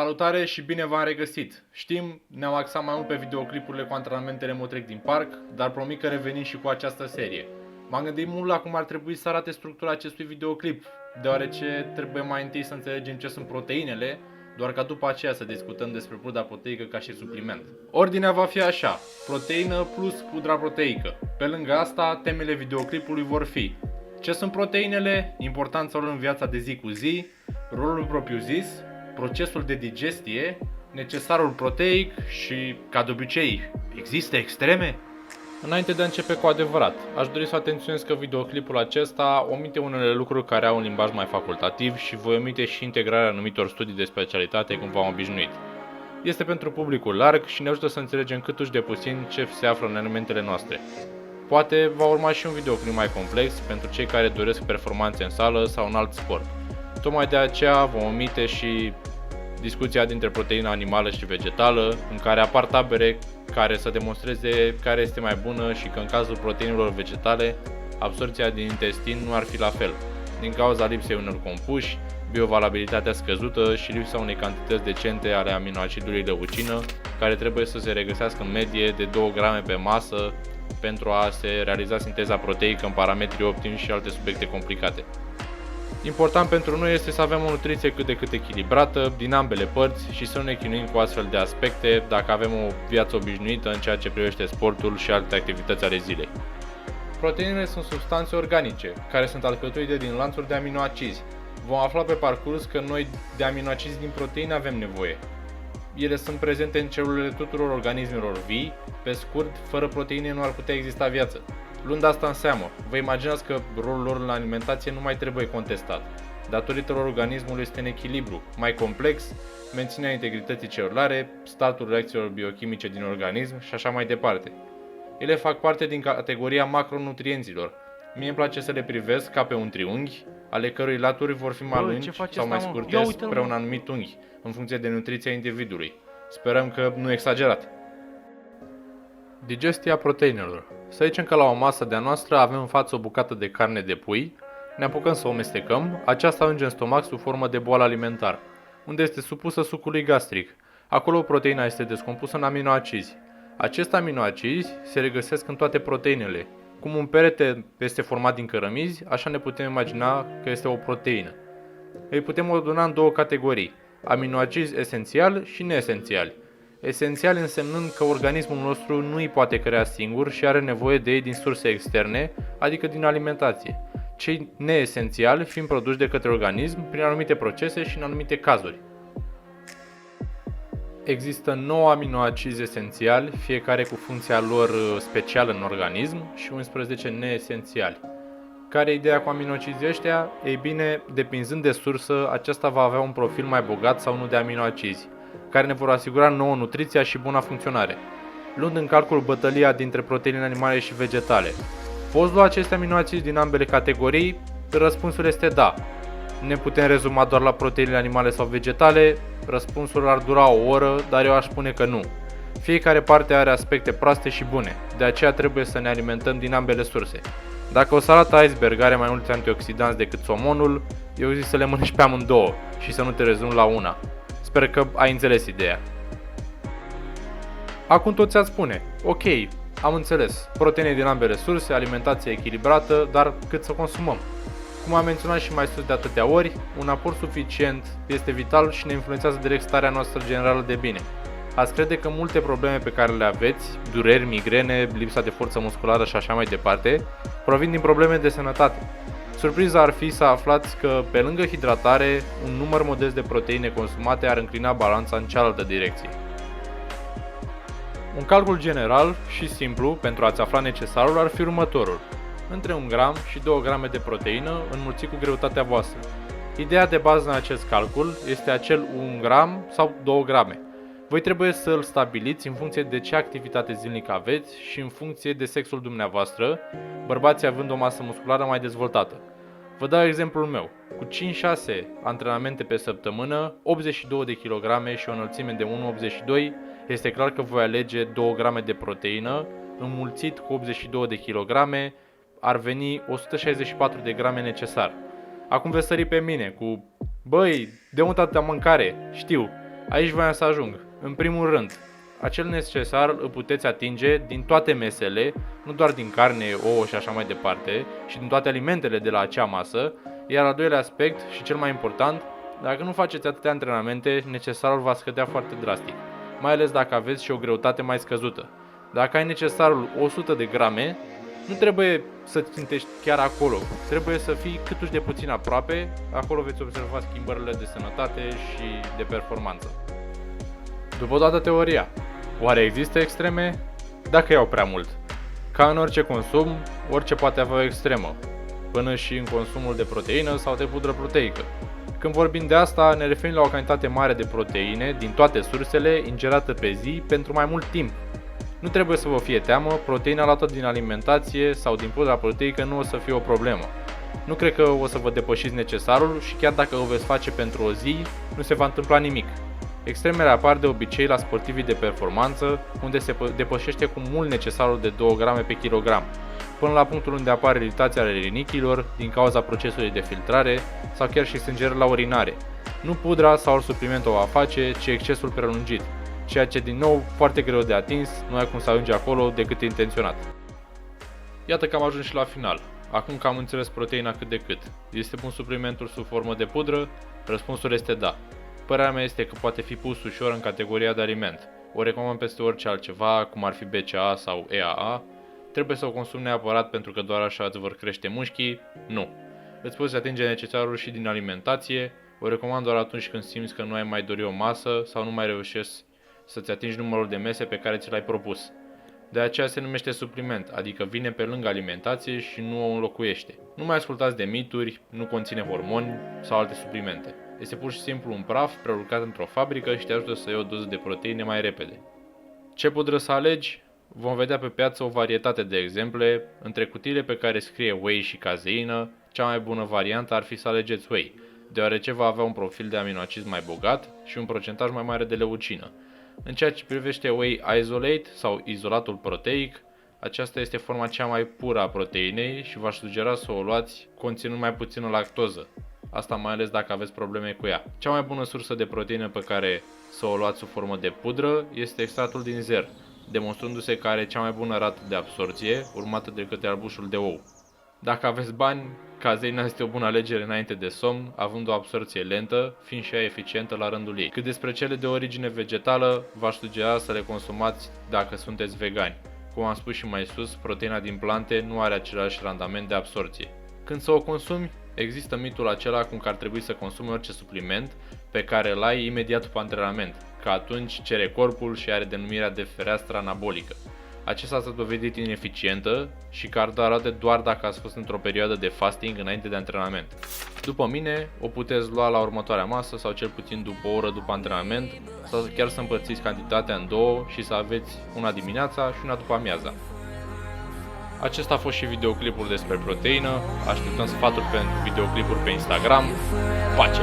Salutare și bine v-am regăsit! Știm, ne-am axat mai mult pe videoclipurile cu antrenamentele Motrec din parc, dar promit că revenim și cu această serie. M-am gândit mult la cum ar trebui să arate structura acestui videoclip, deoarece trebuie mai întâi să înțelegem ce sunt proteinele, doar ca după aceea să discutăm despre pudra proteică ca și supliment. Ordinea va fi așa: proteină plus pudra proteică. Pe lângă asta, temele videoclipului vor fi: ce sunt proteinele, importanța lor în viața de zi cu zi, rolul propriu-zis, procesul de digestie, necesarul proteic și, ca de obicei, există extreme? Înainte de a începe cu adevărat, aș dori să atenționez că videoclipul acesta omite unele lucruri care au un limbaj mai facultativ și voi omite și integrarea anumitor studii de specialitate cum v-am obișnuit. Este pentru publicul larg și ne ajută să înțelegem câtuși de puțin ce se află în elementele noastre. Poate va urma și un videoclip mai complex pentru cei care doresc performanțe în sală sau în alt sport. Tocmai de aceea vom omite și discuția dintre proteina animală și vegetală, în care apar tabere care să demonstreze care este mai bună și că în cazul proteinelor vegetale, absorbția din intestin nu ar fi la fel, din cauza lipsei unor compuși, biovalabilitatea scăzută și lipsa unei cantități decente ale aminoacidului leucină, care trebuie să se regăsească în medie de 2 grame pe masă pentru a se realiza sinteza proteică în parametri optimi și alte subiecte complicate. Important pentru noi este să avem o nutriție cât de cât echilibrată din ambele părți și să nu ne chinuim cu astfel de aspecte dacă avem o viață obișnuită în ceea ce privește sportul și alte activități ale zilei. Proteinele sunt substanțe organice, care sunt alcătuite din lanțuri de aminoacizi. Vom afla pe parcurs că noi de aminoacizi din proteine avem nevoie. Ele sunt prezente în celulele tuturor organismelor vii, pe scurt, fără proteine nu ar putea exista viață. Luând asta în seamă, vă imaginați că rolul lor în alimentație nu mai trebuie contestat. Datorită lor, organismul este în echilibru, mai complex, menținerea integrității celulare, statul reacțiilor biochimice din organism și așa mai departe. Ele fac parte din categoria macronutrienților. Mie îmi place să le privesc ca pe un triunghi, ale cărui laturi vor fi mai lungi sau mai scurte spre un anumit unghi, în funcție de nutriția individului. Sperăm că nu exagerat. Digestia proteinelor. Să zicem că la o masă de-a noastră avem în față o bucată de carne de pui, ne apucăm să o mestecăm, aceasta ajunge în stomac sub formă de boală alimentară, unde este supusă sucului gastric. Acolo proteina este descompusă în aminoacizi. Acești aminoacizi se regăsesc în toate proteinele. Cum un perete este format din cărămizi, așa ne putem imagina că este o proteină. Îi putem ordona în două categorii: aminoacizi esențiali și neesențiali. Esențial însemnând că organismul nostru nu îi poate crea singur și are nevoie de ei din surse externe, adică din alimentație. Cei neesențiali fiind produși de către organism prin anumite procese și în anumite cazuri. Există 9 aminoacizi esențiali, fiecare cu funcția lor specială în organism, și 11 neesențiali. Care e ideea cu aminoacizii ăștia? Ei bine, depinzând de sursă, aceasta va avea un profil mai bogat sau nu de aminoacizi, care ne vor asigura nouă nutriția și buna funcționare. Luând în calcul bătălia dintre proteinele animale și vegetale, poți lua aceste aminoacizi din ambele categorii? Răspunsul este da. Ne putem rezuma doar la proteinele animale sau vegetale? Răspunsul ar dura o oră, dar eu aș spune că nu. Fiecare parte are aspecte proaste și bune, de aceea trebuie să ne alimentăm din ambele surse. Dacă o salată iceberg are mai mulți antioxidanți decât somonul, eu zic să le mănânci pe amândouă și să nu te rezumi la una. Sper că ai înțeles ideea. Acum toți ați spune: ok, am înțeles, proteine din ambele surse, alimentație echilibrată, dar cât să consumăm? Cum am menționat și mai sus de atâtea ori, un aport suficient este vital și ne influențează direct starea noastră generală de bine. Ați crede că multe probleme pe care le aveți, dureri, migrene, lipsa de forță musculară și așa mai departe, provin din probleme de sănătate. Surpriza ar fi să aflați că, pe lângă hidratare, un număr modest de proteine consumate ar înclina balanța în cealaltă direcție. Un calcul general și simplu pentru a-ți afla necesarul ar fi următorul: între 1 gram și 2 grame de proteină înmulțit cu greutatea voastră. Ideea de bază în acest calcul este acel 1 gram sau 2 grame. Voi trebuie să îl stabiliți în funcție de ce activitate zilnică aveți și în funcție de sexul dumneavoastră, bărbații având o masă musculară mai dezvoltată. Vă dau exemplul meu. Cu 5-6 antrenamente pe săptămână, 82 de kg și o înălțime de 1,82, este clar că voi alege 2 grame de proteină, înmulțit cu 82 de kg, ar veni 164 de grame necesar. Acum veți sări pe mine cu: băi, de unde atâta mâncare? Știu. Aici voiam să ajung. În primul rând, acel necesar îl puteți atinge din toate mesele, nu doar din carne, ouă și așa mai departe, și din toate alimentele de la acea masă, iar al doilea aspect și cel mai important, dacă nu faceți atâtea antrenamente, necesarul va scădea foarte drastic, mai ales dacă aveți și o greutate mai scăzută. Dacă ai necesarul 100 de grame, nu trebuie să țintești chiar acolo, trebuie să fii cât uși de puțin aproape, acolo veți observa schimbările de sănătate și de performanță. După toată teoria, oare există extreme? Dacă iau prea mult. Ca în orice consum, orice poate avea o extremă, până și în consumul de proteină sau de pudră proteică. Când vorbim de asta, ne referim la o cantitate mare de proteine din toate sursele, ingerată pe zi pentru mai mult timp. Nu trebuie să vă fie teamă, proteina luată din alimentație sau din pudra proteică nu o să fie o problemă. Nu cred că o să vă depășiți necesarul și chiar dacă o veți face pentru o zi, nu se va întâmpla nimic. Extremele apar de obicei la sportivii de performanță, unde se depășește cu mult necesarul de 2 grame pe kilogram, până la punctul unde apar iritații ale rinichilor din cauza procesului de filtrare sau chiar și sângerări la urinare. Nu pudra sau alt supliment o va face, ci excesul prelungit, ceea ce din nou foarte greu de atins, nu ai cum să ajungi acolo decât intenționat. Iată că am ajuns și la final. Acum că am înțeles proteina cât de cât. Este bun suplimentul sub formă de pudră? Răspunsul este da. Părerea mea este că poate fi pus ușor în categoria de aliment. O recomand peste orice altceva, cum ar fi BCAA sau EAA. Trebuie să o consumi neapărat pentru că doar așa îți vor crește mușchii? Nu. Îți poți atinge necesarul și din alimentație. O recomand doar atunci când simți că nu ai mai dori o masă sau nu mai reușești să-ți atingi numărul de mese pe care ți l-ai propus. De aceea se numește supliment, adică vine pe lângă alimentație și nu o înlocuiește. Nu mai ascultați de mituri, nu conține hormoni sau alte suplimente. Este pur și simplu un praf prelucrat într-o fabrică și te ajută să iei o doză de proteine mai repede. Ce pudră să alegi? Vom vedea pe piață o varietate de exemple. Între cutiile pe care scrie whey și cazeină, cea mai bună variantă ar fi să alegeți whey, deoarece va avea un profil de aminoacizi mai bogat și un procentaj mai mare de leucină. În ceea ce privește whey isolate sau izolatul proteic, aceasta este forma cea mai pură a proteinei și v-aș sugera să o luați conținând mai puțină lactoză. Asta mai ales dacă aveți probleme cu ea. Cea mai bună sursă de proteină pe care să o luați sub formă de pudră este extractul din zer, demonstrându-se că are cea mai bună rată de absorție, urmată de către albușul de ou. Dacă aveți bani, cazeina este o bună alegere înainte de somn, având o absorție lentă, fiind și ea eficientă la rândul ei. Cât despre cele de origine vegetală, v-aș sugera să le consumați dacă sunteți vegani. Cum am spus și mai sus, proteina din plante nu are același randament de absorție. Când să o consumi, există mitul acela cum că ar trebui să consumi orice supliment pe care îl ai imediat după antrenament, că atunci cere corpul și are denumirea de fereastră anabolică. Acesta s-a dovedit ineficientă și că ar da roade doar dacă ați fost într-o perioadă de fasting înainte de antrenament. După mine, o puteți lua la următoarea masă sau cel puțin după o oră după antrenament, sau chiar să împărțiți cantitatea în două și să aveți una dimineața și una după amiaza. Acesta a fost și videoclipul despre proteină. Așteptăm sfaturi pentru videoclipuri pe Instagram. Pace!